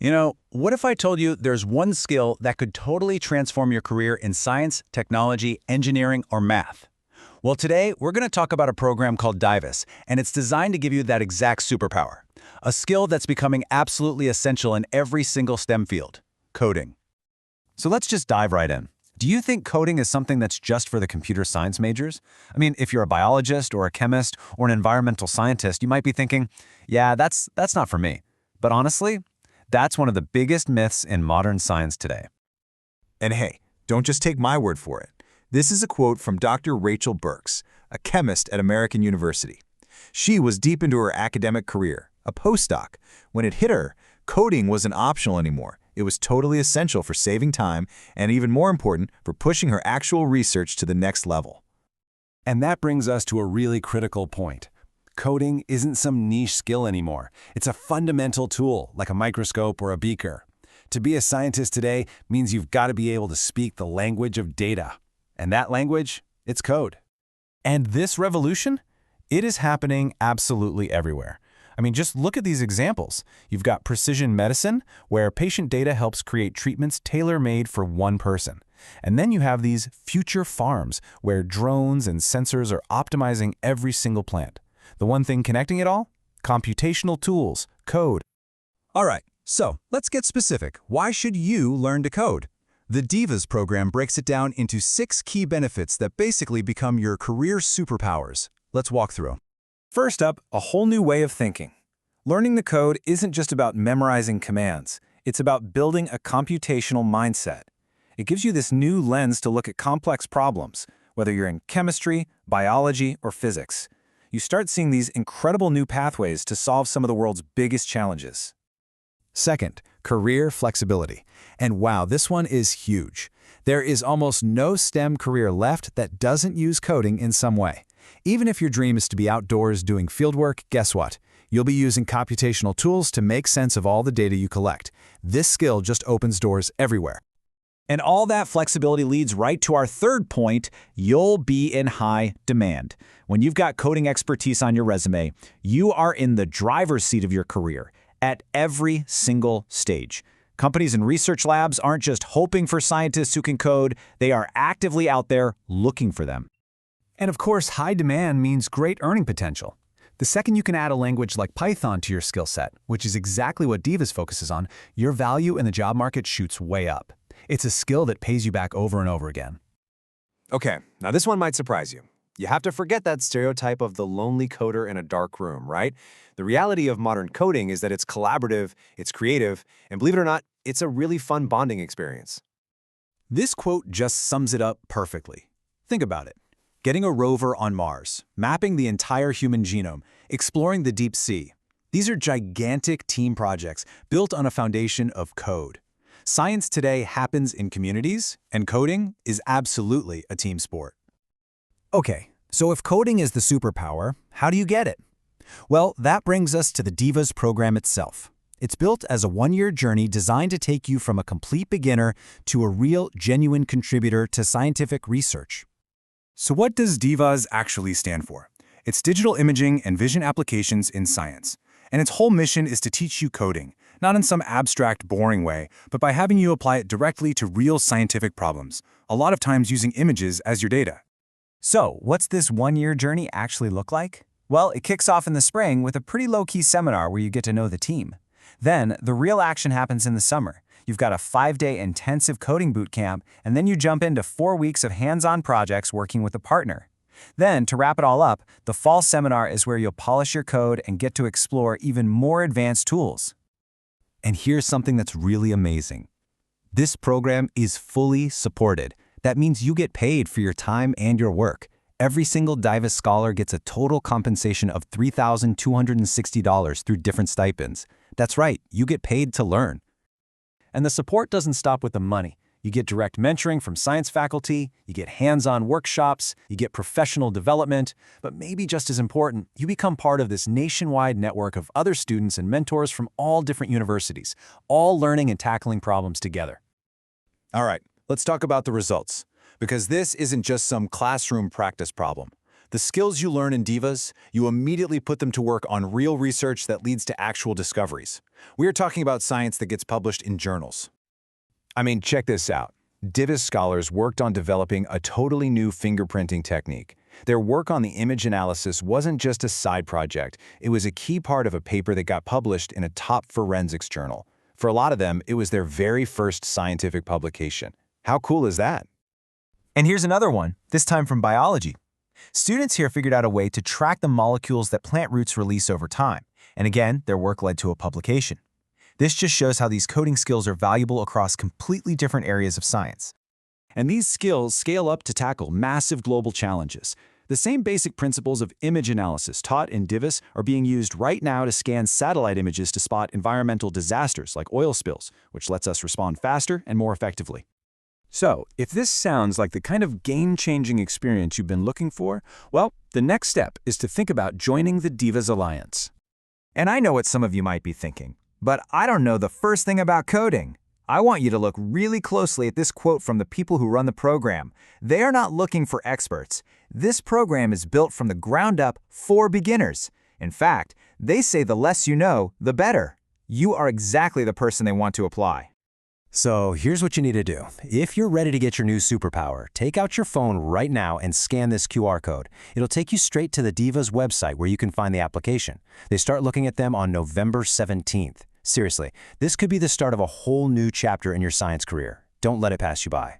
What if I told you there's one skill that could totally transform your career in science, technology, engineering, or math? Well, today we're going to talk about a program called DIVAS, and it's designed to give you that exact superpower, a skill that's becoming absolutely essential in every single STEM field, coding. So let's just dive right in. Do you think coding is something that's just for the computer science majors? I mean, if you're a biologist or a chemist or an environmental scientist, you might be thinking, yeah, that's not for me. But honestly, that's one of the biggest myths in modern science today. And hey, don't just take my word for it. This is a quote from Dr. Rachel Burks, a chemist at American University. She was deep into her academic career, a postdoc. When it hit her, coding wasn't optional anymore. It was totally essential for saving time and, even more important, for pushing her actual research to the next level. And that brings us to a really critical point. Coding isn't some niche skill anymore. It's a fundamental tool, like a microscope or a beaker. To be a scientist today means you've got to be able to speak the language of data. And that language, it's code. And this revolution, it is happening absolutely everywhere. I mean, just look at these examples. You've got precision medicine, where patient data helps create treatments tailor-made for one person. And then you have these future farms, where drones and sensors are optimizing every single plant. The one thing connecting it all? Computational tools, code. All right, so let's get specific. Why should you learn to code? The DIVAS program breaks it down into 6 key benefits that basically become your career superpowers. Let's walk through. First up, a whole new way of thinking. Learning the code isn't just about memorizing commands. It's about building a computational mindset. It gives you this new lens to look at complex problems, whether you're in chemistry, biology, or physics. You start seeing these incredible new pathways to solve some of the world's biggest challenges. Second, career flexibility. And wow, this one is huge. There is almost no STEM career left that doesn't use coding in some way. Even if your dream is to be outdoors doing fieldwork, guess what? You'll be using computational tools to make sense of all the data you collect. This skill just opens doors everywhere. And all that flexibility leads right to our third point: you'll be in high demand. When you've got coding expertise on your resume, you are in the driver's seat of your career at every single stage. Companies and research labs aren't just hoping for scientists who can code, they are actively out there looking for them. And of course, high demand means great earning potential. The second you can add a language like Python to your skill set, which is exactly what DIVAS focuses on, your value in the job market shoots way up. It's a skill that pays you back over and over again. Okay, now this one might surprise you. You have to forget that stereotype of the lonely coder in a dark room, right? The reality of modern coding is that it's collaborative, it's creative, and believe it or not, it's a really fun bonding experience. This quote just sums it up perfectly. Think about it. Getting a rover on Mars, mapping the entire human genome, exploring the deep sea. These are gigantic team projects built on a foundation of code. Science today happens in communities, and coding is absolutely a team sport. Okay, so if coding is the superpower, how do you get it? Well, that brings us to the DIVAS program itself. It's built as a one-year journey designed to take you from a complete beginner to a real, genuine contributor to scientific research. So what does DIVAS actually stand for? It's Digital Imaging and Vision Applications in Science. And its whole mission is to teach you coding, not in some abstract, boring way, but by having you apply it directly to real scientific problems, a lot of times using images as your data. So, what's this one-year journey actually look like? Well, it kicks off in the spring with a pretty low-key seminar where you get to know the team. Then, the real action happens in the summer. You've got a 5-day intensive coding boot camp, and then you jump into 4 weeks of hands-on projects working with a partner. Then, to wrap it all up, the fall seminar is where you'll polish your code and get to explore even more advanced tools. And here's something that's really amazing. This program is fully supported. That means you get paid for your time and your work. Every single DIVA Scholar gets a total compensation of $3,260 through different stipends. That's right, you get paid to learn. And the support doesn't stop with the money. You get direct mentoring from science faculty, you get hands-on workshops, you get professional development, but maybe just as important, you become part of this nationwide network of other students and mentors from all different universities, all learning and tackling problems together. All right, let's talk about the results, because this isn't just some classroom practice problem. The skills you learn in DIVAs, you immediately put them to work on real research that leads to actual discoveries. We are talking about science that gets published in journals. I mean, check this out. DIVA Scholars worked on developing a totally new fingerprinting technique. Their work on the image analysis wasn't just a side project, it was a key part of a paper that got published in a top forensics journal. For a lot of them, it was their very first scientific publication. How cool is that? And here's another one, this time from biology. Students here figured out a way to track the molecules that plant roots release over time. And again, their work led to a publication. This just shows how these coding skills are valuable across completely different areas of science. And these skills scale up to tackle massive global challenges. The same basic principles of image analysis taught in DIVAs are being used right now to scan satellite images to spot environmental disasters like oil spills, which lets us respond faster and more effectively. So, if this sounds like the kind of game-changing experience you've been looking for, well, the next step is to think about joining the DIVAs Alliance. And I know what some of you might be thinking, but I don't know the first thing about coding. I want you to look really closely at this quote from the people who run the program. They are not looking for experts. This program is built from the ground up for beginners. In fact, they say the less you know, the better. You are exactly the person they want to apply. So here's what you need to do. If you're ready to get your new superpower, take out your phone right now and scan this QR code. It'll take you straight to the DIVA's website where you can find the application. They start looking at them on November 17th. Seriously, this could be the start of a whole new chapter in your science career. Don't let it pass you by.